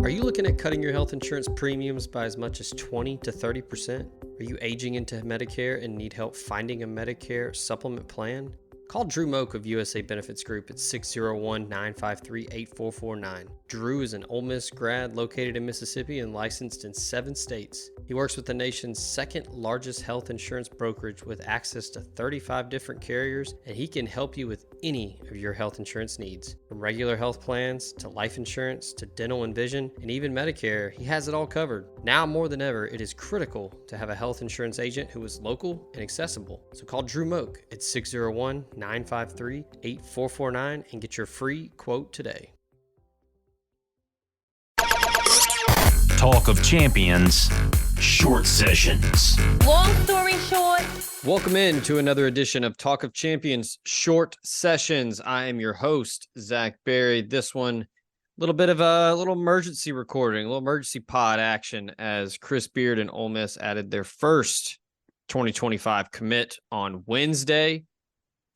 Are you looking at cutting your health insurance premiums by as much as 20 to 30%? Are you aging into Medicare and need help finding a Medicare supplement plan? Call Drew Moak of USA Benefits Group at 601-953-8449. Drew is an Ole Miss grad located in Mississippi and licensed in 7 states. He works with the nation's second largest health insurance brokerage with access to 35 different carriers, and he can help you with any of your health insurance needs. From regular health plans to life insurance to dental and vision and even Medicare, he has it all covered. Now more than ever, it is critical to have a health insurance agent who is local and accessible. So call Drew Moak at 601-953-8449 and get your free quote today. Talk of Champions, short sessions. Long story short. Welcome in to another edition of Talk of Champions Short Sessions. I am your host, Zach Berry. This one, a little bit of a little emergency recording, a little emergency pod action as Chris Beard and Ole Miss added their first 2025 commit on Wednesday.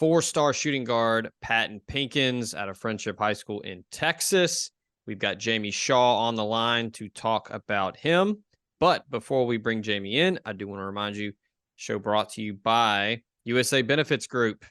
4-star shooting guard Patton Pinkins out of Friendship High School in Texas. We've got Jamie Shaw on the line to talk about him. But before we bring Jamie in, I do want to remind you, show brought to you by USA Benefits Group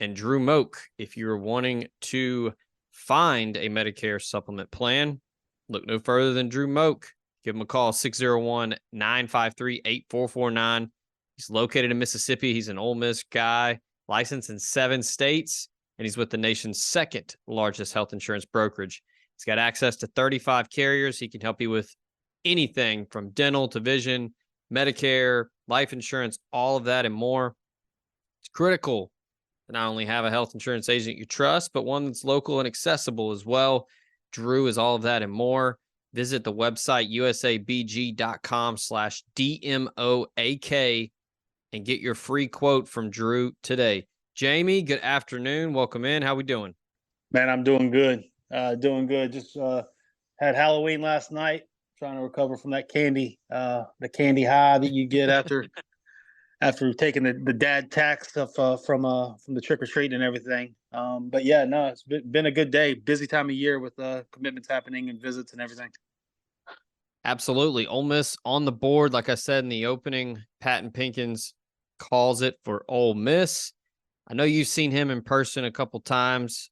and Drew Moak. If you're wanting to find a Medicare supplement plan, look no further than Drew Moak. Give him a call, 601-953-8449. He's located in Mississippi. He's an Ole Miss guy, licensed in 7 states, and he's with the nation's second largest health insurance brokerage. He's got access to 35 carriers. He can help you with anything from dental to vision, Medicare, life insurance, all of that and more. It's critical to not only have a health insurance agent you trust, but one that's local and accessible as well. Drew is all of that and more. Visit the website usabg.com/DMOAK and get your free quote from Drew today. Jamie, good afternoon. Welcome in. How we doing? Man, I'm doing good. Just had Halloween last night, trying to recover from that candy, the candy high that you get after taking the dad tax stuff from the trick or treating and everything. But yeah, no, it's been a good day. Busy time of year with commitments happening and visits and everything. Absolutely. Ole Miss on the board. Like I said in the opening, Patton Pinkins calls it for Ole Miss. I know you've seen him in person a couple times.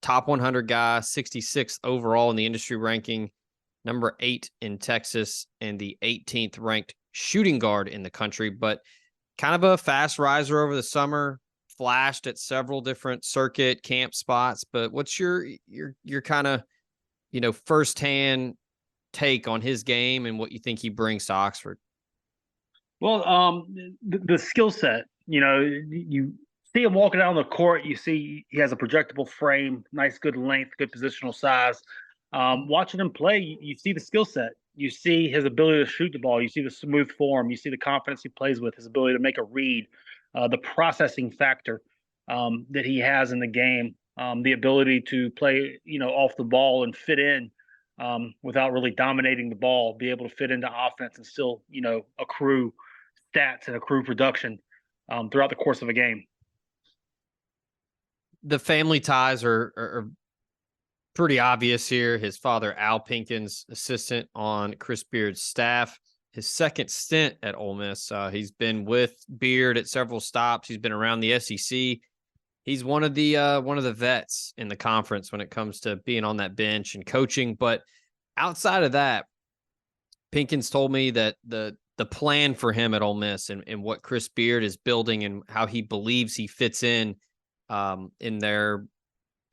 Top 100 guy, 66th overall in the industry ranking, number 8 in Texas, and the 18th ranked shooting guard in the country, but kind of a fast riser over the summer, flashed at several different circuit camp spots. But what's your kind of, firsthand take on his game and what you think he brings to Oxford? Well, the skill set, you see him walking out on the court, you see he has a projectable frame, nice, good length, good positional size. Watching him play, you see the skill set. You see his ability to shoot the ball. You see the smooth form. You see the confidence he plays with, his ability to make a read, the processing factor that he has in the game, the ability to play, off the ball and fit in without really dominating the ball, be able to fit into offense and still, accrue stats and accrue production throughout the course of a game. The family ties are pretty obvious here. His father, Al Pinkins, assistant on Chris Beard's staff. His second stint at Ole Miss, he's been with Beard at several stops. He's been around the SEC. He's one of the vets in the conference when it comes to being on that bench and coaching. But outside of that, Pinkins told me that the plan for him at Ole Miss and what Chris Beard is building and how he believes he fits in their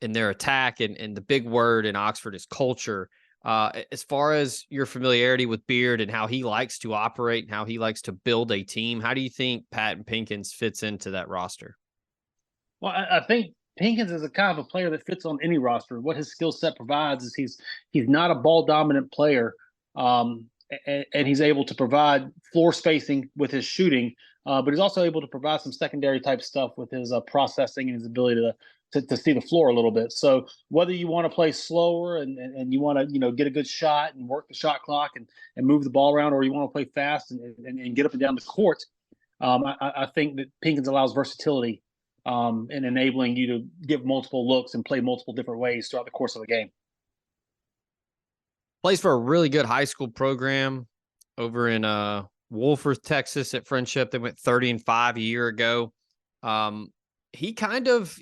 attack, and the big word in Oxford is culture. As far as your familiarity with Beard and how he likes to operate and how he likes to build a team, how do you think Patton Pinkins fits into that roster? Well, I think Pinkins is a kind of a player that fits on any roster. What his skill set provides is he's not a ball dominant player, and he's able to provide floor spacing with his shooting, but he's also able to provide some secondary type stuff with his processing and his ability to see the floor a little bit. So whether you want to play slower and you want to get a good shot and work the shot clock and move the ball around, or you want to play fast and get up and down the court, I think that Pinkins allows versatility in enabling you to give multiple looks and play multiple different ways throughout the course of a game. Plays for a really good high school program over in Wolford, Texas at Friendship. They went 30-5 a year ago. He kind of,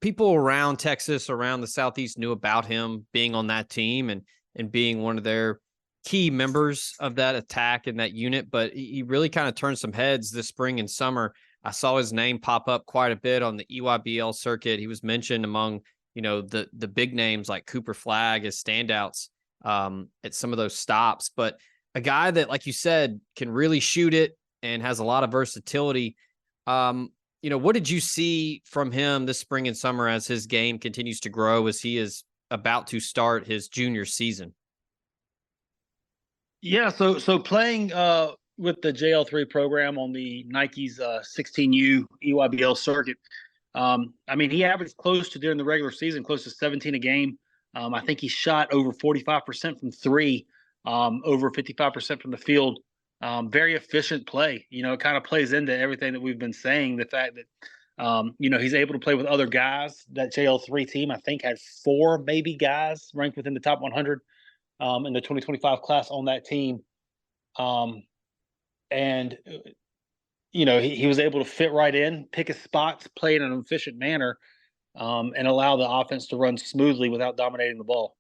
people around Texas, around the Southeast knew about him being on that team and being one of their key members of that attack in that unit. But he really kind of turned some heads this spring and summer. I saw his name pop up quite a bit on the EYBL circuit. He was mentioned among, the big names like Cooper Flagg as standouts at some of those stops. But a guy that, like you said, can really shoot it and has a lot of versatility. What did you see from him this spring and summer as his game continues to grow, as he is about to start his junior season? Yeah, so playing with the JL3 program on the Nike's 16U EYBL circuit, I mean, he averaged close to, during the regular season, close to 17 a game. I think he shot over 45% from three, over 55% from the field. Very efficient play. It kind of plays into everything that we've been saying. The fact that, he's able to play with other guys. That JL3 team, I think, had 4 maybe guys ranked within the top 100 in the 2025 class on that team. And he was able to fit right in, pick his spots, play in an efficient manner, and allow the offense to run smoothly without dominating the ball.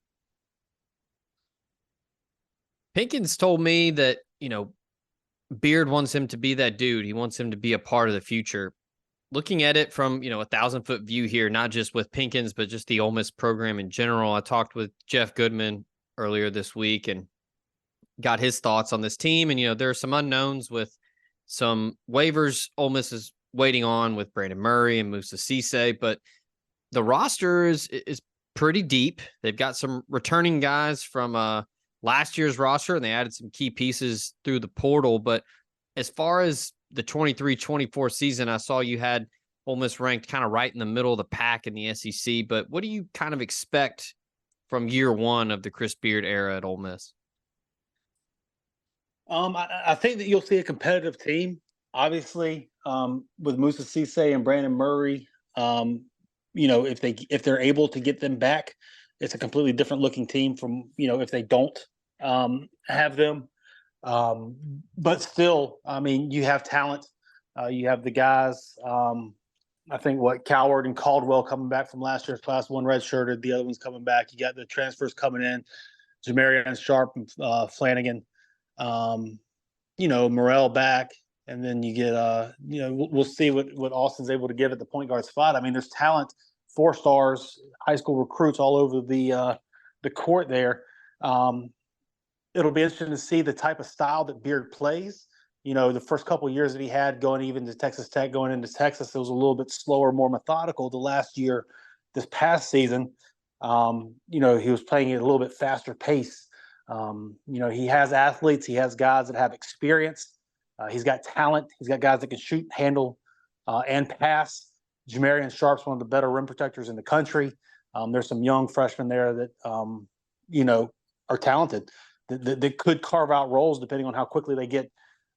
Pinkins told me that, Beard wants him to be that dude. He wants him to be a part of the future. Looking at it from, a 1,000-foot view here, not just with Pinkins, but just the Ole Miss program in general. I talked with Jeff Goodman earlier this week and got his thoughts on this team. And, there are some unknowns with some waivers Ole Miss is waiting on with Brandon Murray and Musa Cisse, but the roster is pretty deep. They've got some returning guys from last year's roster, and they added some key pieces through the portal. But as far as the 23-24 season, I saw you had Ole Miss ranked kind of right in the middle of the pack in the SEC. But what do you kind of expect from year one of the Chris Beard era at Ole Miss? I think that you'll see a competitive team, obviously, with Musa Cisse and Brandon Murray. If they're able to get them back, it's a completely different looking team from, if they don't have them. But still, I mean, you have talent. You have the guys. I think Coward and Caldwell coming back from last year's class, one redshirted, the other one's coming back. You got the transfers coming in, Jamarian Sharp and Flanagan. Morrell back, and then you get we'll see what Austin's able to give at the point guard spot. I mean, there's talent, 4 stars, high school recruits all over the court there. It'll be interesting to see the type of style that Beard plays. The first couple of years that he had going even to Texas Tech, going into Texas, it was a little bit slower, more methodical. The last year, this past season, he was playing at a little bit faster pace. He has athletes, he has guys that have experience. He's got talent. He's got guys that can shoot, handle, and pass. Jamarian Sharp's one of the better rim protectors in the country. There's some young freshmen there that, are talented, that could carve out roles depending on how quickly they get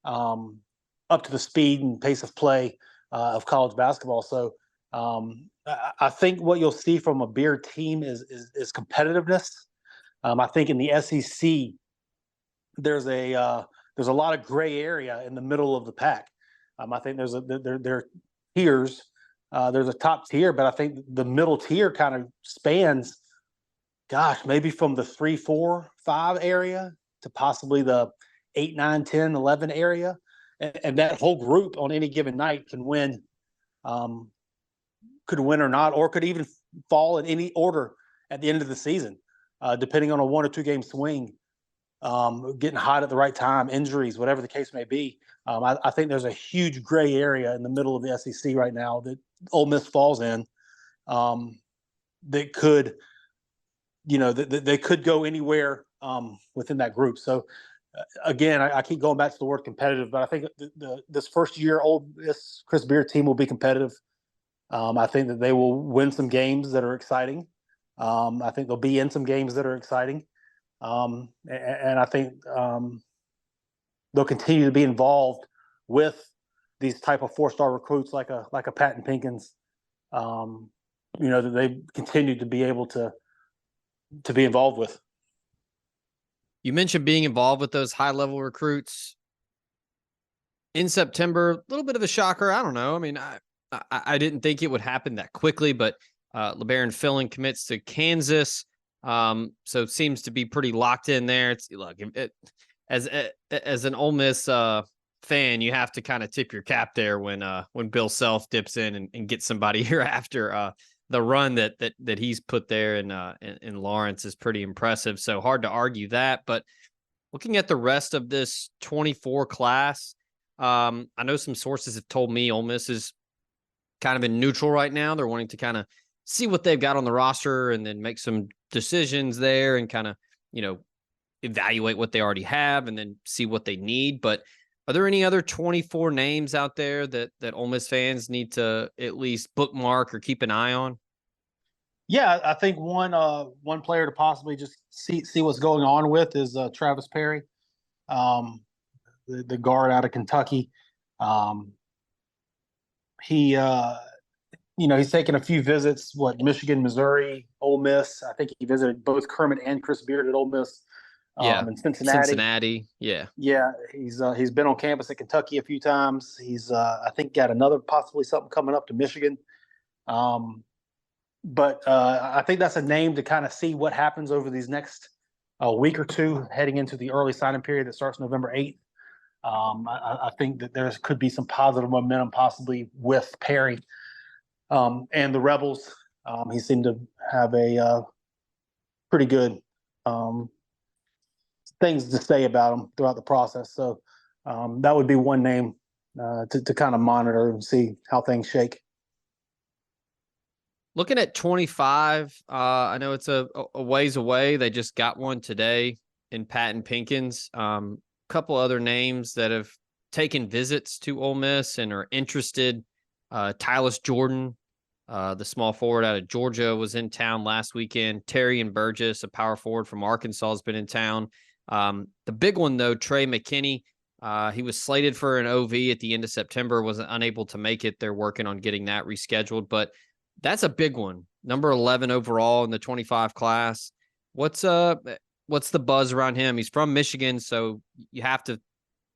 up to the speed and pace of play of college basketball. So I think what you'll see from a Beard team is competitiveness. I think in the SEC, there's a lot of gray area in the middle of the pack. I think there are tiers. There's a top tier, but I think the middle tier kind of spans, maybe from the 3, 4, 5 area to possibly the 8, 9, 10, 11 area. And that whole group on any given night can win, could win or not, or could even fall in any order at the end of the season, depending on a 1 or 2 game swing, getting hot at the right time, injuries, whatever the case may be. I think there's a huge gray area in the middle of the SEC right now that Ole Miss falls in, that could, they could go anywhere within that group. So again, I keep going back to the word competitive, but I think this first year Ole Miss Chris Beard team will be competitive. I think that they will win some games that are exciting. I think they'll be in some games that are exciting. And I think they'll continue to be involved with these type of 4-star recruits like a Patton Pinkins, that they continue to be able to be involved with. You mentioned being involved with those high-level recruits in September. A little bit of a shocker. I don't know. I mean, I didn't think it would happen that quickly, but LeBaron Filling commits to Kansas. So it seems to be pretty locked in there. As an Ole Miss fan, you have to kind of tip your cap there when Bill Self dips in and gets somebody here after the run that he's put there in Lawrence is pretty impressive. So hard to argue that. But looking at the rest of this 24 class, I know some sources have told me Ole Miss is kind of in neutral right now. They're wanting to kind of see what they've got on the roster and then make some decisions there and kind of, evaluate what they already have and then see what they need. But are there any other 24 names out there that Ole Miss fans need to at least bookmark or keep an eye on? Yeah, I think one player to possibly just see what's going on with is Travis Perry, the guard out of Kentucky. He's taken a few visits, Michigan, Missouri, Ole Miss. I think he visited both Kermit and Chris Beard at Ole Miss. In Cincinnati. Yeah. He's been on campus at Kentucky a few times. He's I think got another possibly something coming up to Michigan. But I think that's a name to kind of see what happens over these next week or two, heading into the early signing period that starts November 8th. I think that there could be some positive momentum possibly with Perry and the Rebels. He seemed to have a pretty good things to say about him throughout the process. So that would be one name to kind of monitor and see how things shake. Looking at 25, I know it's a ways away. They just got one today in Patton Pinkins. Couple other names that have taken visits to Ole Miss and are interested. Tyus Jordan, the small forward out of Georgia, was in town last weekend. Terry and Burgess, a power forward from Arkansas, has been in town. The big one, though, Trey McKinney, he was slated for an OV at the end of September, was unable to make it. They're working on getting that rescheduled, but that's a big one. Number 11 overall in the 25 class. What's the buzz around him? He's from Michigan, so you have to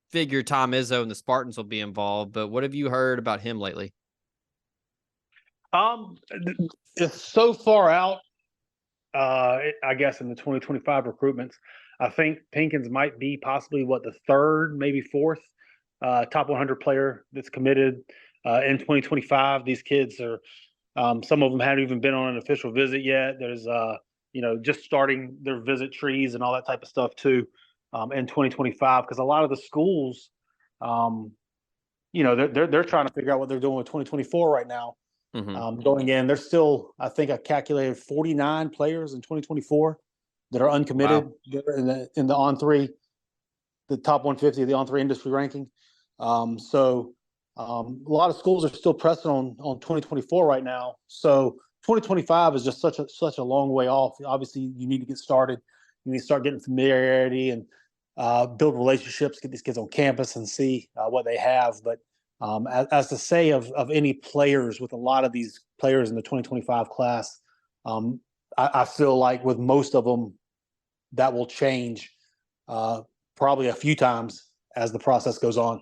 figure Tom Izzo and the Spartans will be involved. But what have you heard about him lately? It's so far out, I guess, in the 2025 recruitments. I think Pinkins might be possibly the third, maybe fourth top 100 player that's committed in 2025. These kids are, some of them haven't even been on an official visit yet. There's, just starting their visit trees and all that type of stuff too in 2025, because a lot of the schools, they're trying to figure out what they're doing with 2024 right now. Mm-hmm. Going in, there's still, I think I calculated 49 players in 2024 that are uncommitted. Wow. in the On3, the top 150 of the On3 industry ranking. So a lot of schools are still pressing on 2024 right now. So 2025 is just such a long way off. Obviously, you need to get started. You need to start getting familiarity and build relationships, get these kids on campus and see what they have. But as to say of any players, with a lot of these players in the 2025 class, I feel like with most of them, that will change probably a few times as the process goes on.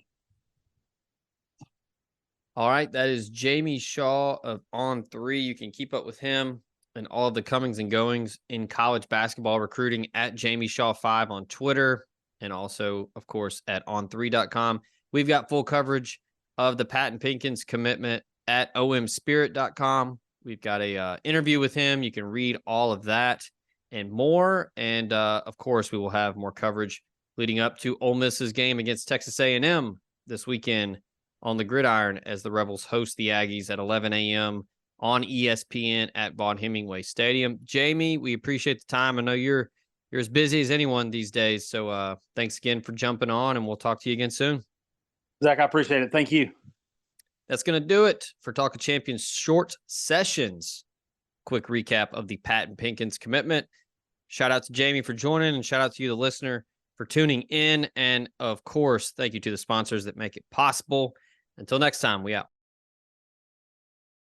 All right, that is Jamie Shaw of On3. You can keep up with him and all of the comings and goings in college basketball recruiting at Jamie Shaw 5 on Twitter, and also, of course, at on3.com. We've got full coverage of the Patton Pinkins commitment at omspirit.com. We've got a interview with him. You can read all of that and more. And, of course, we will have more coverage leading up to Ole Miss's game against Texas A&M this weekend on the gridiron as the Rebels host the Aggies at 11 a.m. on ESPN at Vaughn Hemingway Stadium. Jamie, we appreciate the time. I know you're as busy as anyone these days. So thanks again for jumping on, and we'll talk to you again soon. Zach, I appreciate it. Thank you. That's going to do it for Talk of Champions Short Sessions. Quick recap of the Patton Pinkins commitment. Shout out to Jamie for joining, and shout out to you, the listener, for tuning in. And, of course, thank you to the sponsors that make it possible. Until next time, we out.